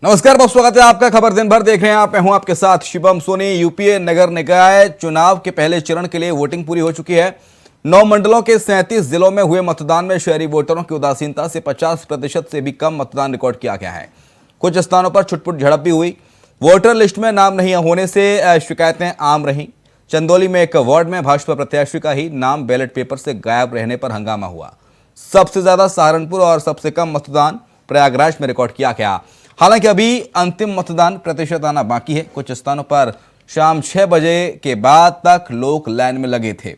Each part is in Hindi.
नमस्कार, बहुत स्वागत है आपका। खबर दिन भर देख रहे हैं आप। मैं हूं आपके साथ शिवम सोनी। यूपीए नगर निकाय चुनाव के पहले चरण के लिए वोटिंग पूरी हो चुकी है। 9 मंडलों के 37 जिलों में हुए मतदान में शहरी वोटरों की उदासीनता से 50% से भी कम मतदान रिकॉर्ड किया गया है। कुछ स्थानों पर छुटपुट झड़प भी हुई। वोटर लिस्ट में नाम नहीं होने से शिकायतें आम रहीं। चंदौली में एक वार्ड में भाजपा प्रत्याशी का ही नाम बैलेट पेपर से गायब रहने पर हंगामा हुआ। सबसे ज्यादा सहारनपुर और सबसे कम मतदान प्रयागराज में रिकॉर्ड किया गया। हालांकि अभी अंतिम मतदान प्रतिशत आना बाकी है। कुछ स्थानों पर शाम 6 बजे के बाद तक लोग लाइन में लगे थे।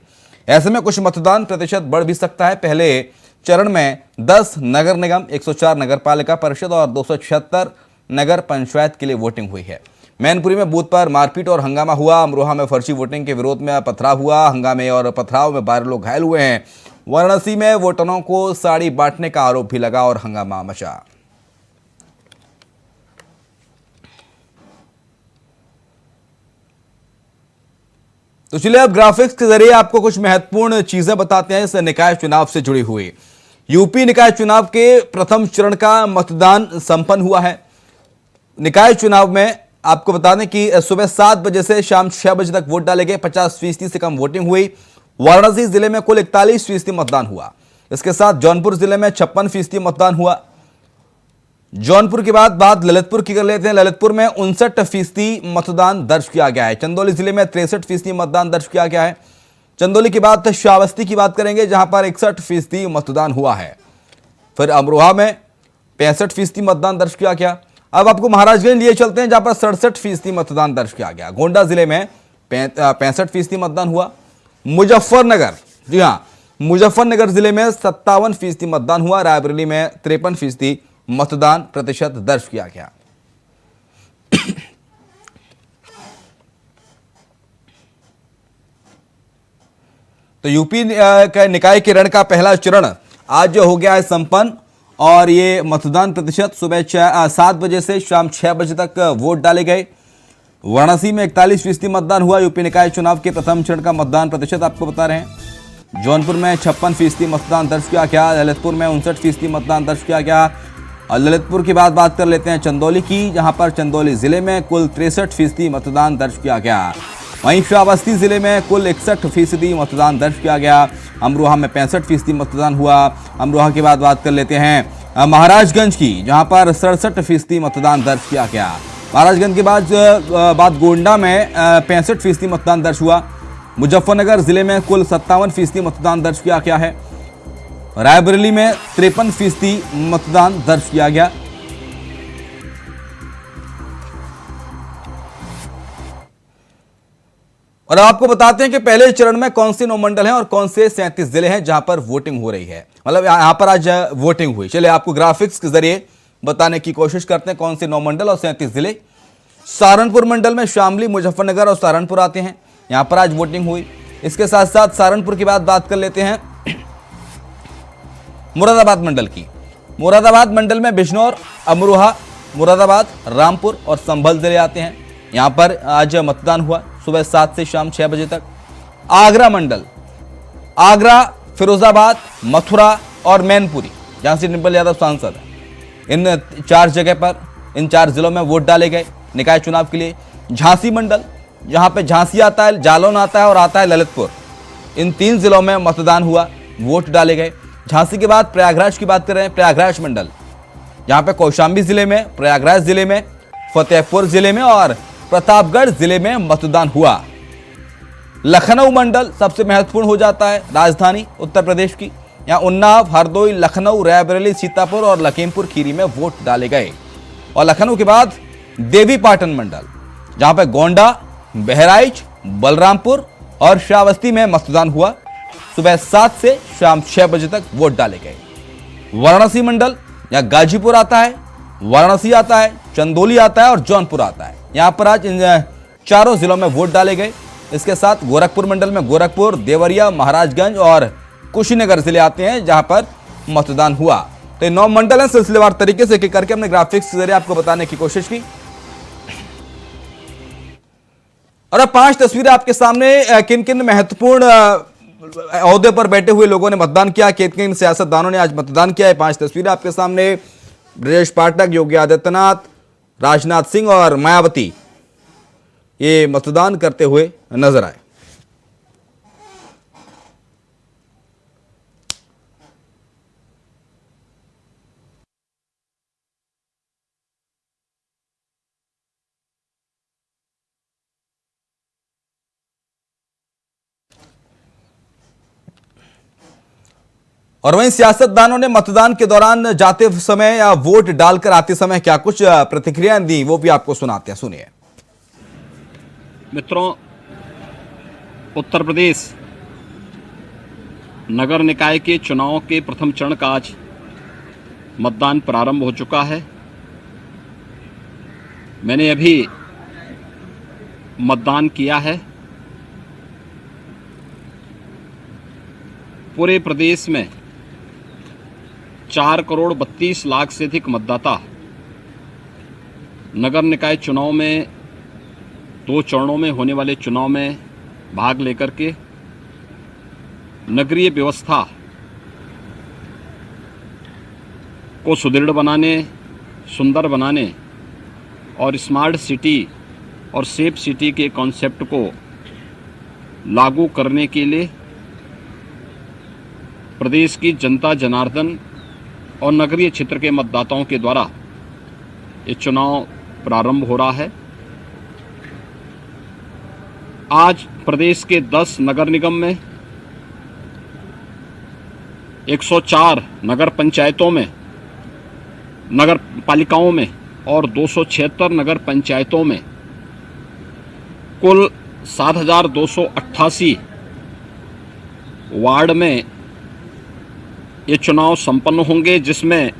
ऐसे में कुछ मतदान प्रतिशत बढ़ भी सकता है। पहले चरण में 10 नगर निगम, 104 नगर पालिका परिषद और 276 नगर पंचायत के लिए वोटिंग हुई है। मैनपुरी में बूथ पर मारपीट और हंगामा हुआ। अमरोहा में फर्जी वोटिंग के विरोध में पथराव हुआ। हंगामे और पथराव में 12 लोग घायल हुए हैं। वाराणसी में वोटरों को साड़ी बांटने का आरोप भी लगा और हंगामा मचा। तो चलिए अब ग्राफिक्स के जरिए आपको कुछ महत्वपूर्ण चीजें बताते हैं इस निकाय चुनाव से जुड़ी हुई। यूपी निकाय चुनाव के प्रथम चरण का मतदान संपन्न हुआ है। निकाय चुनाव में आपको बता दें कि सुबह 7 बजे से शाम 6 बजे तक वोट डाले गए। 50% से कम वोटिंग हुई। वाराणसी जिले में कुल 41% मतदान हुआ। इसके साथ जौनपुर जिले में 56% मतदान हुआ। जौनपुर के बाद बात ललितपुर की कर लेते हैं। ललितपुर में 59% मतदान दर्ज किया गया है। चंदौली जिले में 63% मतदान दर्ज किया गया है। चंदौली के बाद श्रावस्ती की बात करेंगे जहां पर 61% मतदान हुआ है। फिर अमरोहा में 65% मतदान दर्ज किया गया। अब आपको महाराजगंज लिए चलते हैं जहां पर 67% मतदान दर्ज किया गया। गोंडा जिले में 65% मतदान हुआ। मुजफ्फरनगर, जी हाँ, मुजफ्फरनगर जिले में 57% मतदान हुआ। रायबरेली में 53% मतदान प्रतिशत दर्ज किया गया। तो यूपी का निकाय के रण का पहला चरण आज हो गया है संपन्न और ये मतदान प्रतिशत सुबह 7 बजे से शाम 6 बजे तक वोट डाले गए। वाराणसी में 41% मतदान हुआ। यूपी निकाय चुनाव के प्रथम चरण का मतदान प्रतिशत आपको बता रहे हैं। जौनपुर में 56% मतदान दर्ज किया गया। ललितपुर में 59% मतदान दर्ज किया गया। और ललितपुर की बात कर लेते हैं चंदौली की, जहां पर चंदौली जिले में कुल 63% मतदान दर्ज किया गया। वहीं श्रावस्ती जिले में कुल 61% मतदान दर्ज किया गया। अमरोहा में 65% मतदान हुआ। अमरोहा के बाद बात कर लेते हैं महाराजगंज की, जहां पर 67% मतदान दर्ज किया गया। महाराजगंज के बाद गोंडा में 65% मतदान दर्ज हुआ। मुजफ्फरनगर जिले में कुल 57% मतदान दर्ज किया गया है। रायबरेली में 53% मतदान दर्ज किया गया। और आपको बताते हैं कि पहले चरण में कौन से 9 मंडल हैं और कौन से 37 जिले हैं जहां पर वोटिंग हो रही है। मतलब यहां पर आज वोटिंग हुई। चलिए आपको ग्राफिक्स के जरिए बताने की कोशिश करते हैं कौन से 9 मंडल और 37 जिले। सहारनपुर मंडल में शामली, मुजफ्फरनगर और सहारनपुर आते हैं। यहां पर आज वोटिंग हुई। इसके साथ साथ सहारनपुर की बात कर लेते हैं मुरादाबाद मंडल की। मुरादाबाद मंडल में बिजनौर, अमरोहा, मुरादाबाद, रामपुर और संभल जिले आते हैं। यहां पर आज मतदान हुआ सुबह 7 से शाम 6 बजे तक। आगरा मंडल, आगरा, फिरोजाबाद, मथुरा और मैनपुरी, जहां से डिम्पल यादव सांसद है, इन 4 जगह पर, इन 4 जिलों में वोट डाले गए निकाय चुनाव के लिए। झांसी मंडल, जहां पे झांसी आता है, जालौन आता है और आता है ललितपुर, इन 3 जिलों में मतदान हुआ, वोट डाले गए। झांसी के बाद प्रयागराज की बात कर रहे हैं। प्रयागराज मंडल, जहां पे कौशाम्बी जिले में, प्रयागराज जिले में, फतेहपुर जिले में और प्रतापगढ़ जिले में मतदान हुआ। लखनऊ मंडल सबसे महत्वपूर्ण हो जाता है, राजधानी उत्तर प्रदेश की। यहां उन्नाव, हरदोई, लखनऊ, रायबरेली, सीतापुर और लखीमपुर खीरी में वोट डाले गए। और लखनऊ के बाद देवीपाटन मंडल, जहां पे गोंडा, बहराइच, बलरामपुर और श्रावस्ती में मतदान हुआ। सुबह 7 से शाम 6 बजे तक वोट डाले गए। वाराणसी मंडल, यहाँ गाजीपुर आता है, वाराणसी आता है, चंदौली आता है और जौनपुर आता है। यहाँ पर आज इन 4 जिलों में वोट डाले गए। इसके साथ गोरखपुर मंडल में गोरखपुर, देवरिया, महाराजगंज और कुशीनगर जिले आते हैं जहां पर मतदान हुआ। तो ये 9 मंडल हैं। सिलसिलेवार तरीके से करके हमने ग्राफिक्स के जरिए आपको बताने की कोशिश की। और अब 5 तस्वीरें आपके सामने किन किन महत्वपूर्ण ओहदे पर बैठे हुए लोगों ने मतदान किया, किन किन सियासतदानों ने आज मतदान किया है। 5 तस्वीरें आपके सामने। ब्रजेश पाठक, योगी आदित्यनाथ, राजनाथ सिंह और मायावती ये मतदान करते हुए नजर आए। और वहीं सियासतदानों ने मतदान के दौरान जाते समय या वोट डालकर आते समय क्या कुछ प्रतिक्रियाएं दी, वो भी आपको सुनाते हैं, सुनिए। मित्रों, उत्तर प्रदेश नगर निकाय के चुनाव के प्रथम चरण का आज मतदान प्रारंभ हो चुका है। मैंने अभी मतदान किया है। पूरे प्रदेश में 4,32,00,000 से अधिक मतदाता नगर निकाय चुनाव में 2 चरणों में होने वाले चुनाव में भाग लेकर के नगरीय व्यवस्था को सुदृढ़ बनाने, सुंदर बनाने और स्मार्ट सिटी और सेफ सिटी के कॉन्सेप्ट को लागू करने के लिए प्रदेश की जनता जनार्दन और नगरीय क्षेत्र के मतदाताओं के द्वारा ये चुनाव प्रारंभ हो रहा है। आज प्रदेश के 10 नगर निगम में 104 नगर पंचायतों में, नगर पालिकाओं में और 276 नगर पंचायतों में कुल 7,288 वार्ड में ये चुनाव संपन्न होंगे, जिसमें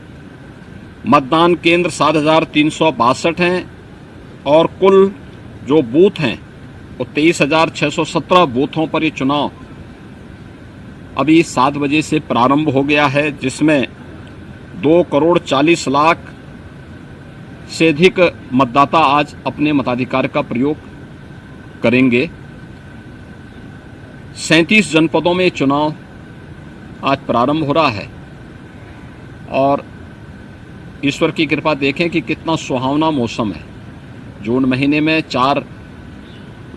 मतदान केंद्र 7,362 हैं और कुल जो बूथ हैं वो 23,617 बूथों पर ये चुनाव अभी 7 बजे से प्रारंभ हो गया है, जिसमें 2,40,00,000 से अधिक मतदाता आज अपने मताधिकार का प्रयोग करेंगे। 37 जनपदों में चुनाव आज प्रारंभ हो रहा है और ईश्वर की कृपा देखें कि कितना सुहावना मौसम है। जून महीने में 4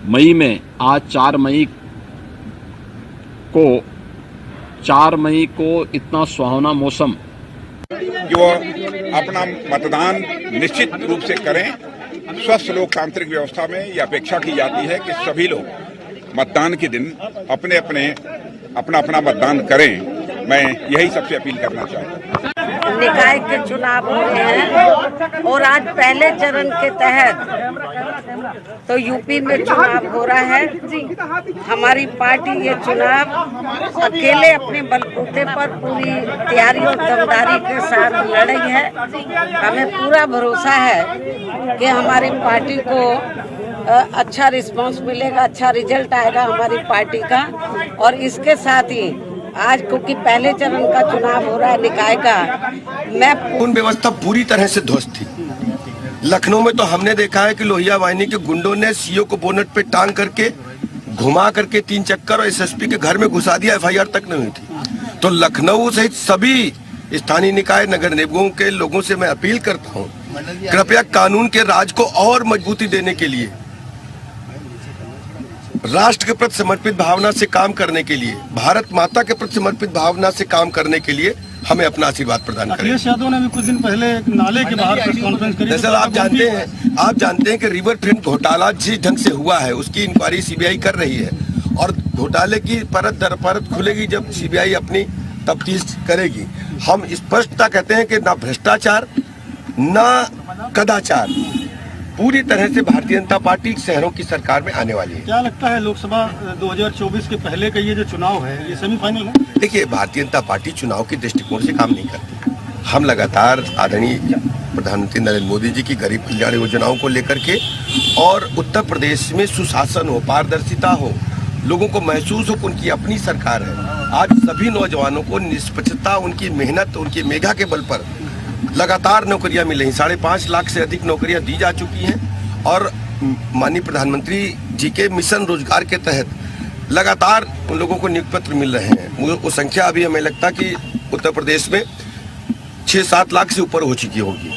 मई में, आज 4 मई को इतना सुहावना मौसम कि वो अपना मतदान निश्चित रूप से करें। स्वस्थ लोकतांत्रिक व्यवस्था में यह अपेक्षा की जाती है कि सभी लोग मतदान के दिन अपना मतदान करें। मैं यही सबसे अपील करना चाहता हूँ। निकाय के चुनाव हो रहे हैं और आज पहले चरण के तहत तो यूपी में चुनाव हो रहा है। हमारी पार्टी ये चुनाव अकेले अपने बलबूते पर पूरी तैयारी और दमदारी के साथ लड़ रही है। हमें पूरा भरोसा है कि हमारी पार्टी को अच्छा रिस्पांस मिलेगा, अच्छा रिजल्ट आएगा हमारी पार्टी का। और इसके साथ ही आज क्योंकि पहले चरण का चुनाव हो रहा है निकाय का, मैं कानून व्यवस्था पूरी तरह से ध्वस्त थी। लखनऊ में तो हमने देखा है कि लोहिया वाहिनी के गुंडों ने सीओ को बोनट पे टांग करके घुमा करके 3 चक्कर और एसएसपी के घर में घुसा दिया, एफआईआर तक नहीं हुई थी। तो लखनऊ सहित सभी स्थानीय निकाय नगर निगमों के लोगों से मैं अपील करता हूँ, कृपया कानून के राज को और मजबूती देने के लिए, राष्ट्र के प्रति समर्पित भावना से काम करने के लिए, भारत माता के प्रति समर्पित भावना से काम करने के लिए हमें अपना आशीर्वाद प्रदान करें। अखिलेश यादव ने भी कुछ दिन पहले एक नाले के बाहर प्रेस कॉन्फ्रेंस करी। दरअसल आप जानते हैं कि रिवर फ्रंट घोटाला जिस ढंग से हुआ है उसकी इंक्वायरी सीबीआई कर रही है और घोटाले की परत दर परत खुलेगी जब सीबीआई अपनी तफ्तीश करेगी। हम स्पष्टता कहते हैं कि ना भ्रष्टाचार ना कदाचार, पूरी तरह से भारतीय जनता पार्टी शहरों की सरकार में आने वाली है। क्या लगता है लोकसभा 2024 के पहले का ये जो चुनाव है ये सेमीफाइनल है? देखिए, भारतीय जनता पार्टी चुनाव के दृष्टिकोण से काम नहीं करती। हम लगातार आदरणीय प्रधानमंत्री नरेंद्र मोदी जी की गरीब कल्याण योजनाओं को लेकर के और उत्तर प्रदेश में सुशासन हो, पारदर्शिता हो, लोगों को महसूस हो उनकी अपनी सरकार है। आज सभी नौजवानों को निष्पक्षता, उनकी मेहनत, उनकी मेधा के बल पर लगातार नौकरियां मिल रही। 5.5 लाख से अधिक नौकरियां दी जा चुकी हैं और माननीय प्रधानमंत्री जी के मिशन रोजगार के तहत लगातार उन लोगों को नियुक्ति पत्र मिल रहे हैं। वो संख्या अभी हमें लगता कि उत्तर प्रदेश में 6-7 लाख से ऊपर हो चुकी होगी।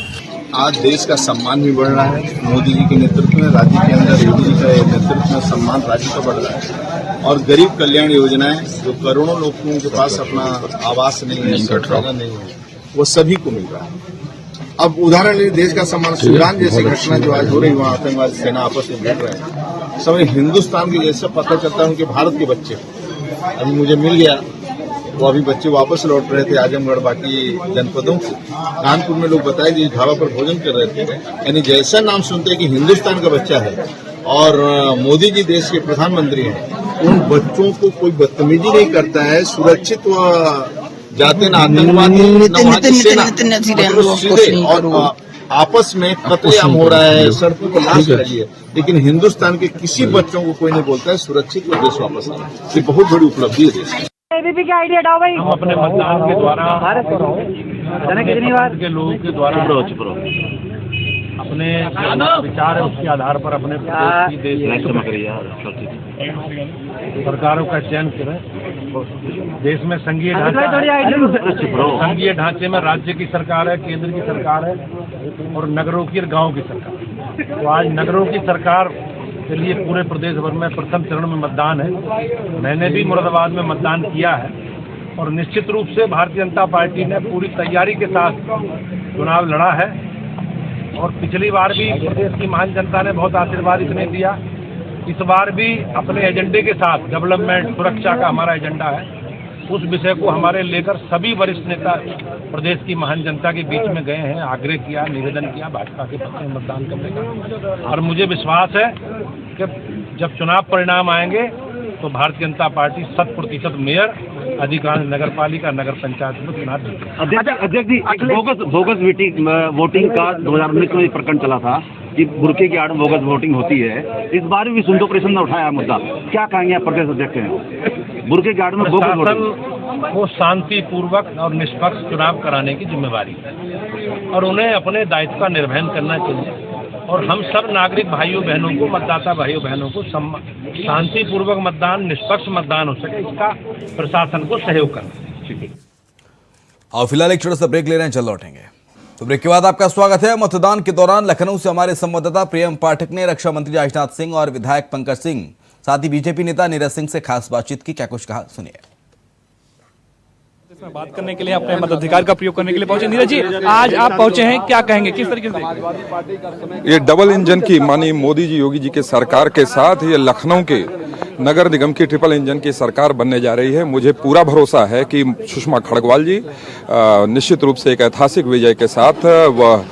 आज देश का सम्मान भी बढ़ रहा है। मोदी जी के नेतृत्व में राज्य के अंदर योगी जी के नेतृत्व में सम्मान राज्य का बढ़ रहा है और गरीब कल्याण योजनाएं जो करोड़ों लोगों के पास अपना आवास नहीं है, शौचालय नहीं है, वो सभी को मिल रहा है। अब उदाहरण लिए देश का सम्मान, सूडान जैसी घटना जो आज हो रही, वहाँ आतंकवादी सेना आपस में लड़ रहे हैं, समय हिंदुस्तान के जैसे पता चलता है उनके भारत के बच्चे अभी मुझे मिल गया। वो अभी बच्चे वापस लौट रहे थे आजमगढ़ बाकी जनपदों से। कानपुर में लोग बताए कि ढाबा पर भोजन कर रहे थे, यानी जैसा नाम सुनते हैं कि हिंदुस्तान का बच्चा है और मोदी जी देश के प्रधानमंत्री हैं, उन बच्चों को कोई बदतमीजी नहीं करता है, सुरक्षित व जाते ना आतंकवादी और आपस में कत्लेआम हो रहा है, सड़कों पर लाश लगी है, लेकिन हिंदुस्तान के किसी बच्चों को कोई नहीं बोलता है सुरक्षित व देश वापस आए। ये बहुत बड़ी उपलब्धि है देश की। की आईडी हटाओ भाई। हम अपने मतदान के द्वारा कितनी बार के लोगों के द्वारा अपने विचार है उसके आधार पर अपने प्रदेश की सरकारों का चयन करें। देश में संघीय ढांचे में राज्य की सरकार है, केंद्र की सरकार है और नगरों की और गाँव की सरकार। तो आज नगरों की सरकार के लिए पूरे प्रदेश भर में प्रथम चरण में मतदान है। मैंने भी मुरादाबाद में मतदान किया है और निश्चित रूप से भारतीय जनता पार्टी ने पूरी तैयारी के साथ चुनाव लड़ा है और पिछली बार भी प्रदेश की महान जनता ने बहुत आशीर्वाद इसने दिया। इस बार भी अपने एजेंडे के साथ डेवलपमेंट, सुरक्षा का हमारा एजेंडा है, उस विषय को हमारे लेकर सभी वरिष्ठ नेता प्रदेश की महान जनता के बीच में गए हैं, आग्रह किया, निवेदन किया भाजपा के पक्ष में मतदान करने का। और मुझे विश्वास है कि जब चुनाव परिणाम आएंगे तो भारतीय जनता पार्टी 100% मेयर, अधिकांश नगर पालिका, नगर पंचायत में चुनाव जीतेगी। अध्यक्ष जी, बोगस वोटिंग का 2019 में प्रकरण चला था कि बुर्के की आड़ में बोगस वोटिंग होती है। इस बार भी सुंदर ऑपरेशन ने उठाया मुद्दा, क्या कहेंगे आप प्रदेश अध्यक्ष हैं? बुर्के की आड़ में बोगस वोटिंग को शांतिपूर्वक और निष्पक्ष चुनाव कराने की जिम्मेवारी है और उन्हें अपने दायित्व का निर्वहन करना चाहिए और हम सब नागरिक भाइयों बहनों को, मतदाता भाइयों बहनों को शांतिपूर्वक मतदान, निष्पक्ष मतदान हो सके, इसका प्रशासन को सहयोग करना। और फिलहाल एक छोटा सा ब्रेक ले रहे हैं, चल लौटेंगे। तो ब्रेक के बाद आपका स्वागत है। मतदान के दौरान लखनऊ से हमारे संवाददाता प्रियम पाठक ने रक्षा मंत्री राजनाथ सिंह और विधायक पंकज सिंह, साथ ही बीजेपी नेता नीरज सिंह से खास बातचीत की। क्या कुछ कहा, सुनिए। इसमें बात करने के लिए, अपने मताधिकार का प्रयोग करने के लिए पहुंचे। नीरज जी, आज आप पहुंचे हैं, क्या कहेंगे, किस तरीके से? ये डबल इंजन की माननीय मोदी जी, योगी जी के सरकार के साथ ये लखनऊ के नगर निगम की ट्रिपल इंजन की सरकार बनने जा रही है। मुझे पूरा भरोसा है कि सुषमा खड़गवाल जी निश्चित रूप से एक ऐतिहासिक विजय के साथ वह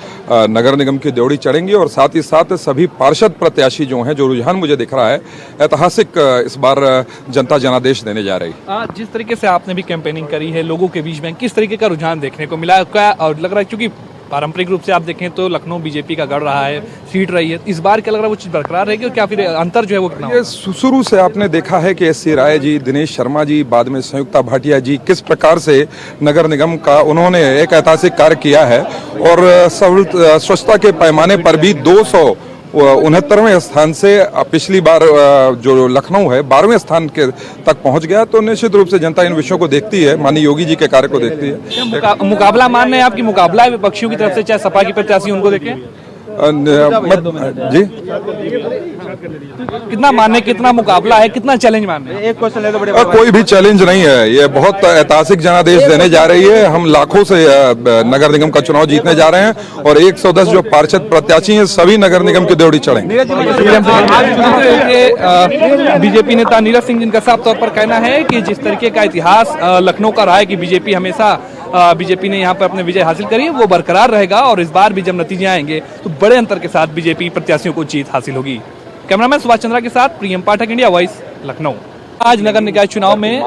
नगर निगम की ड्योढ़ी चढ़ेंगी और साथ ही साथ सभी पार्षद प्रत्याशी जो हैं, जो रुझान मुझे दिख रहा है ऐतिहासिक इस बार जनता जनादेश देने जा रही है। जिस तरीके से आपने भी कैंपेनिंग करी है लोगों के बीच में, किस तरीके का रुझान देखने को मिला क्या? और लग रहा है क्योंकि पारंपरिक रूप से आप देखें तो लखनऊ बीजेपी का गढ़ रहा है, सीट रही है, इस बार क्या लग रहा है वो चीज बरकरार रहेगी और क्या फिर अंतर जो है वो कितना? ये शुरू से आपने देखा है कि एस.सी. राय जी, दिनेश शर्मा जी, बाद में संयुक्ता भाटिया जी, किस प्रकार से नगर निगम का उन्होंने एक ऐतिहासिक कार्य किया है और स्वच्छता के पैमाने पर भी 269वें स्थान से पिछली बार जो लखनऊ है 12वें स्थान के तक पहुंच गया। तो निश्चित रूप से जनता इन विषयों को देखती है, माननीय योगी जी के कार्य को देखती है। मुकाबला मान रहे हैं आपकी, मुकाबला है विपक्षियों की तरफ से, चाहे सपा की प्रत्याशी उनको देखें जी, कितना मानने, कितना मुकाबला है, कितना चैलेंज मानने? एक क्वेश्चन ले लो। कोई भी चैलेंज नहीं है, ये बहुत ऐतिहासिक जनादेश देने जा रही है। हम लाखों से नगर निगम का चुनाव जीतने जा रहे हैं और 110 जो पार्षद प्रत्याशी हैं सभी नगर निगम की ड्योढ़ी चढ़ेंगे। बीजेपी नेता नीरज सिंह, जिनका साफ तौर पर कहना है कि जिस तरीके का इतिहास लखनऊ का रहा है कि बीजेपी हमेशा बीजेपी ने यहाँ पर अपने विजय हासिल करी है, वो बरकरार रहेगा और इस बार भी जब नतीजे आएंगे तो बड़े अंतर के साथ बीजेपी प्रत्याशियों को जीत हासिल होगी। कैमरामैन सुभाष चंद्रा के साथ प्रियम पाठक, इंडिया वॉइस, लखनऊ। आज नगर निकाय चुनाव में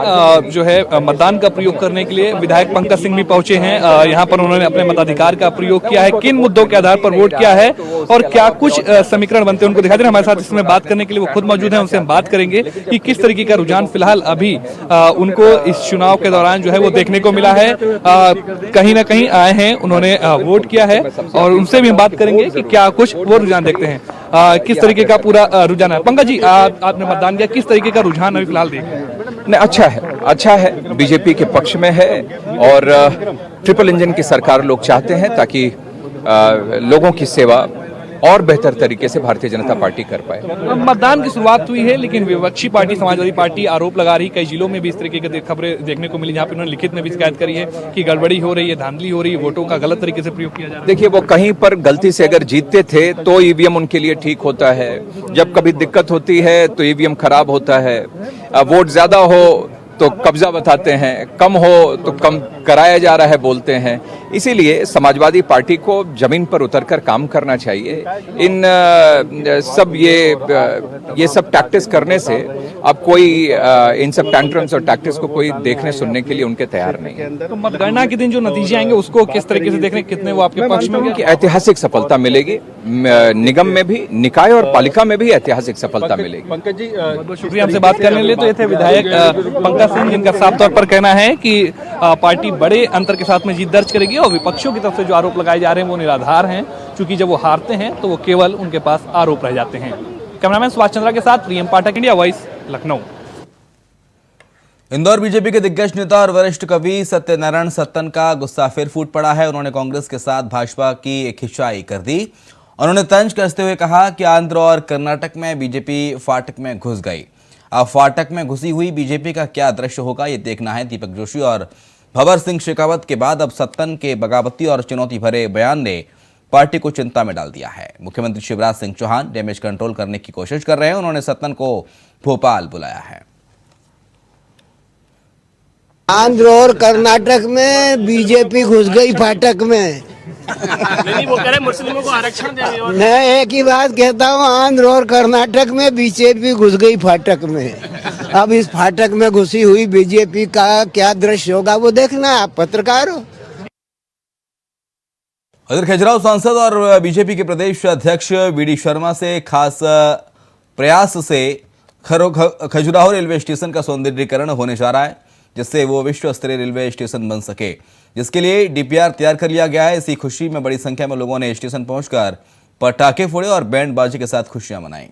जो है मतदान का प्रयोग करने के लिए विधायक पंकज सिंह भी पहुंचे हैं। यहाँ पर उन्होंने अपने मताधिकार का प्रयोग किया है, किन मुद्दों के आधार पर वोट किया है और क्या कुछ समीकरण बनते हैं उनको दिखा दे रहे हैं। हमारे साथ इसमें बात करने के लिए वो खुद मौजूद हैं, उनसे हम बात करेंगे कि किस तरीके का रुझान फिलहाल अभी उनको इस चुनाव के दौरान जो है वो देखने को मिला है। कहीं ना कहीं आए हैं, उन्होंने वोट किया है और उनसे भी हम बात करेंगे कि क्या कुछ वो रुझान देखते हैं, किस तरीके का पूरा रुझान है। पंकज जी, आपने मतदान किया, किस तरीके का रुझान अभी फिलहाल देख रहे हैं? नहीं, अच्छा है, बीजेपी के पक्ष में है और ट्रिपल इंजन की सरकार लोग चाहते हैं ताकि लोगों की सेवा और बेहतर तरीके से भारतीय जनता पार्टी कर पाए। मतदान की शुरुआत हुई है, लेकिन विपक्षी पार्टी समाजवादी पार्टी आरोप लगा रही, कई जिलों में भी इस तरीके की खबरें देखने को मिली जहां पे उन्होंने लिखित में भी शिकायत करी है कि गड़बड़ी हो रही है, धांधली हो रही है, वोटों का गलत तरीके से प्रयोग किया जा रहा है। देखिए, वो कहीं पर गलती से अगर जीतते थे तो ईवीएम उनके लिए ठीक होता है, जब कभी दिक्कत होती है तो ईवीएम खराब होता है, वोट ज्यादा हो तो कब्जा बताते हैं, कम हो तो कम कराया जा रहा है बोलते हैं। इसीलिए समाजवादी पार्टी को जमीन पर उतरकर काम करना चाहिए। इन सब टैक्टिक्स करने से अब कोई इन सब टैंट्रम्स और टैक्टिक्स को कोई देखने सुनने के लिए उनके तैयार नहीं है। तो मतगणना के दिन जो नतीजे आएंगे उसको किस तरीके से देखने, कितने वो आपके पक्ष में उनकी ऐतिहासिक सफलता मिलेगी, निगम में भी, निकाय और पालिका में भी ऐतिहासिक सफलता मिलेगी। पंकज जी, बहुत शुक्रिया हमसे बात करने के लिए। तो ये थे विधायक पंकज सिंह, जिनका साफ तौर पर कहना है कि पार्टी बड़े अंतर के साथ में जीत दर्ज करेगी और विपक्षियों की तरफ से जो आरोप लगाए जा रहे हैं वो निराधार हैं, क्योंकि जब वो हारते हैं तो वो केवल उनके पास आरोप रह जाते हैं। कैमरामैन सुभाष चंद्रा के साथ Priyam Pathak, India voice, Lucknow. Indore BJP के दिग्गज नेता और वरिष्ठ कवि सत्यनारायण सत्तन का गुस्सा फिर फूट पड़ा है। उन्होंने कांग्रेस के साथ भाजपा की खिंचाई कर दी। उन्होंने तंज कसते हुए कहा कि आंध्र और कर्नाटक में बीजेपी फाटक में घुस गई। अब फाटक में घुसी हुई बीजेपी का क्या दृश्य होगा, ये देखना है। दीपक जोशी और भंवर सिंह शेखावत के बाद अब सत्तन के बगावती और चुनौती भरे बयान ने पार्टी को चिंता में डाल दिया है। मुख्यमंत्री शिवराज सिंह चौहान डैमेज कंट्रोल करने की कोशिश कर रहे हैं। उन्होंने सत्तन को भोपाल बुलाया है। आंध्र और कर्नाटक में बीजेपी घुस गई फाटक में। नहीं, वो कह रहे मुस्लिमों को आरक्षण देंगे। और मैं एक ही बात कहता हूँ, आंध्र और कर्नाटक में बीजेपी घुस गई फाटक में। अब इस फाटक में घुसी हुई बीजेपी का क्या दृश्य होगा वो देखना है, आप पत्रकार हो। उधर खजुराहो सांसद और बीजेपी के प्रदेश अध्यक्ष वीडी शर्मा से खास प्रयास से खजुराहो रेलवे स्टेशन का सौंदर्यीकरण होने जा रहा है, जिससे वो विश्व स्तरीय रेलवे स्टेशन बन सके, जिसके लिए डीपीआर तैयार कर लिया गया है। इसी खुशी में बड़ी संख्या में लोगों ने स्टेशन पहुंचकर पटाखे फोड़े और बैंड बाजी के साथ खुशियां मनाई।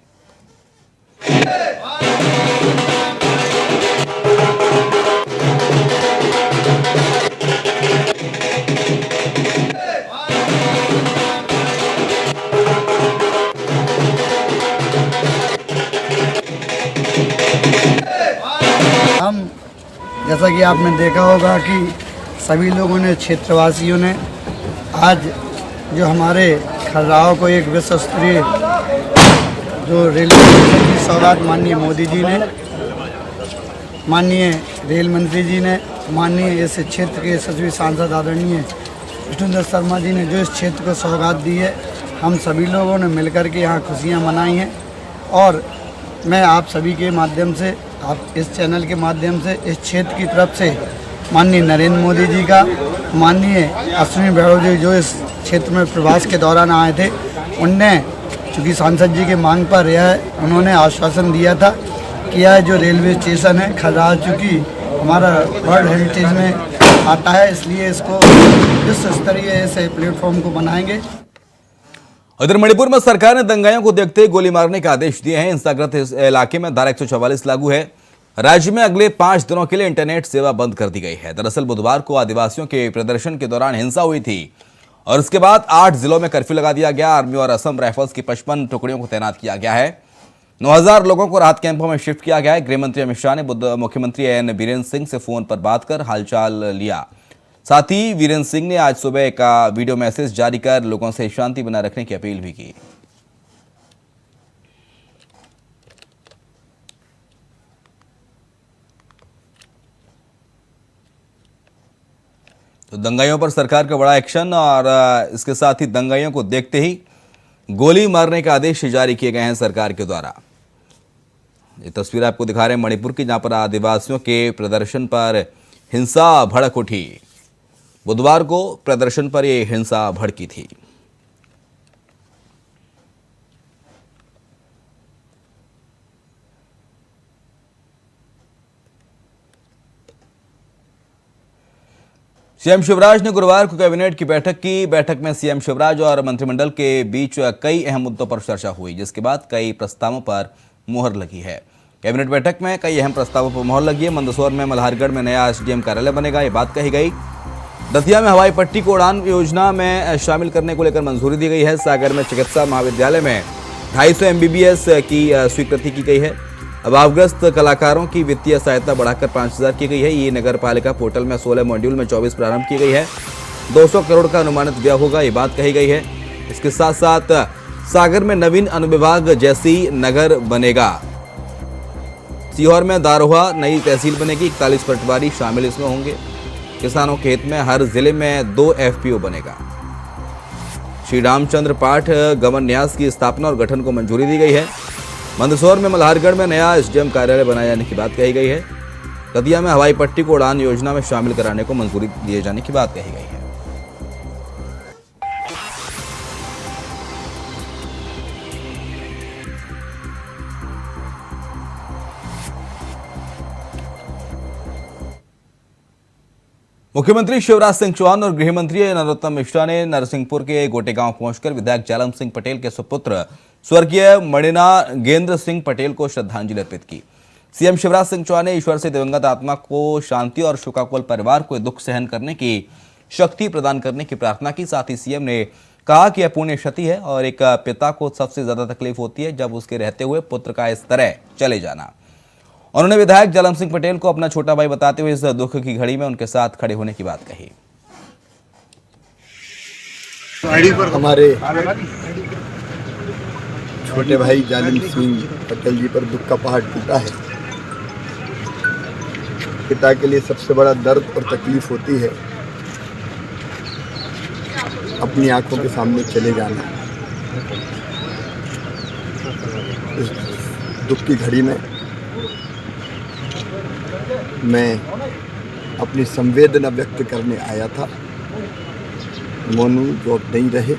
हम जैसा कि आपने देखा होगा कि सभी लोगों ने, क्षेत्रवासियों ने आज जो हमारे खजुराहो को एक विश्व स्तरीय जो रेलवे स्टेशन की सौगात माननीय मोदी जी ने, माननीय रेल मंत्री जी ने, माननीय इस क्षेत्र के सचिव सांसद आदरणीय विष्णुदत्त शर्मा जी ने जो इस क्षेत्र को सौगात दी है, हम सभी लोगों ने मिलकर के यहाँ खुशियाँ मनाई हैं। और मैं आप सभी के माध्यम से, आप इस चैनल के माध्यम से इस क्षेत्र की तरफ से माननीय नरेंद्र मोदी जी का, माननीय अश्विनी वैष्णव जी जो इस क्षेत्र में प्रवास के दौरान आए थे, उनने चूँकि सांसद जी के मांग पर उन्होंने आश्वासन दिया था कि यह जो रेलवे स्टेशन है खजुराहो, चूँकि हमारा वर्ल्ड हेरिटेज में आता है, इसलिए इसको विश्व स्तरीय ऐसे प्लेटफॉर्म को बनाएंगे। उधर मणिपुर में सरकार ने दंगाइयों को देखते हुए गोली मारने के आदेश दिए हैं। इंसाग्रत इलाके में धारा 144 लागू है। राज्य में अगले 5 दिनों के लिए इंटरनेट सेवा बंद कर दी गई है। दरअसल बुधवार को आदिवासियों के प्रदर्शन के दौरान हिंसा हुई थी और उसके बाद 8 जिलों में कर्फ्यू लगा दिया गया। आर्मी और असम राइफल्स की 55 टुकड़ियों को तैनात किया गया है। 9000 लोगों को राहत कैंपों में शिफ्ट किया गया है। गृह मंत्री अमित शाह ने मुख्यमंत्री एन बीरेंद्र सिंह से फोन पर बात कर हालचाल लिया। साथ ही वीरेंद्र सिंह ने आज सुबह का वीडियो मैसेज जारी कर लोगों से शांति बनाए रखने की अपील भी की। तो दंगाइयों पर सरकार का बड़ा एक्शन और इसके साथ ही दंगाइयों को देखते ही गोली मारने के आदेश जारी किए गए हैं सरकार के द्वारा। ये तस्वीर आपको दिखा रहे हैं मणिपुर की, जहां पर आदिवासियों के प्रदर्शन पर हिंसा भड़क उठी। बुधवार को प्रदर्शन पर यह हिंसा भड़की थी। सीएम शिवराज ने गुरुवार को कैबिनेट की बैठक की। बैठक में सीएम शिवराज और मंत्रिमंडल के बीच कई अहम मुद्दों पर चर्चा हुई, जिसके बाद कई प्रस्तावों पर मुहर लगी है। कैबिनेट बैठक में कई अहम प्रस्तावों पर मुहर लगी है। मंदसौर में मल्हारगढ़ में नया एसडीएम कार्यालय बनेगा, ये बात कही गई। दतिया में हवाई पट्टी को उड़ान योजना में शामिल करने को लेकर मंजूरी दी गई है। सागर में चिकित्सा महाविद्यालय में 250 MBBS की स्वीकृति की गई है। अभावग्रस्त कलाकारों की वित्तीय सहायता बढ़ाकर 5000 की गई है। ये नगर पालिका पोर्टल में 16 मॉड्यूल में 24 प्रारंभ की गई है। 200 करोड़ का अनुमानित व्यय होगा, ये बात कही गई है। इसके साथ साथ सागर में नवीन अनुविभाग जैसी नगर बनेगा। सीहोर में दारोहा नई तहसील बनेगी, 41 पटवारी शामिल इसमें होंगे। किसानों के हित में हर जिले में 2 FPO बनेगा। श्री रामचंद्र पाठ गवर्न न्यास की स्थापना और गठन को मंजूरी दी गई है। मंदसौर में मल्हारगढ़ में नया SDM कार्यालय बनाए जाने की बात कही गई है। दतिया में हवाई पट्टी को उड़ान योजना में शामिल कराने को मंजूरी दिए जाने की बात कही गई है। मुख्यमंत्री शिवराज सिंह चौहान और गृह मंत्री नरोत्तम मिश्रा ने नरसिंहपुर के गोटे गांव पहुंचकर विधायक जालम सिंह पटेल के सुपुत्र स्वर्गीय मणिना गेंद्र सिंह पटेल को श्रद्धांजलि अर्पित की। सीएम शिवराज सिंह चौहान ने ईश्वर से दिवंगत आत्मा को शांति और शोकाकुल परिवार को दुख सहन करने की शक्ति प्रदान करने की प्रार्थना की। साथ ही सीएम ने कहा कि यह पुण्य क्षति है और एक पिता को सबसे ज्यादा तकलीफ होती है जब उसके रहते हुए पुत्र का इस तरह चले जाना। उन्होंने विधायक जालम सिंह पटेल को अपना छोटा भाई बताते हुए इस दुख की घड़ी में उनके साथ खड़े होने की बात कही। हमारे छोटे भाई जालिम सिंह पटेल जी पर दुख का पहाड़ टूटा है। पिता के लिए सबसे बड़ा दर्द और तकलीफ होती है अपनी आंखों के सामने चले जाना। इस दुख की घड़ी में मैं अपनी संवेदना व्यक्त करने आया था। मोनू जो अब नहीं रहे,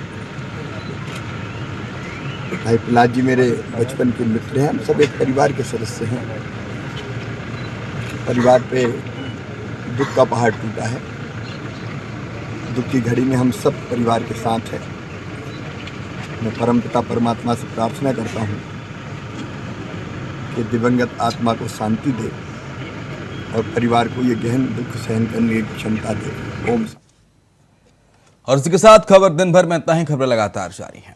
भाई प्रहलाद जी मेरे बचपन के मित्र हैं। हम सब एक परिवार के सदस्य हैं। परिवार पे दुख का पहाड़ टूटा है। दुख की घड़ी में हम सब परिवार के साथ हैं। मैं परमपिता परमात्मा से प्रार्थना करता हूँ कि दिवंगत आत्मा को शांति दे और परिवार को ये गहन दुख सहन करने की क्षमता दे। ओम। और इसके साथ खबर दिन भर में इतना ही। खबरें लगातार जारी हैं।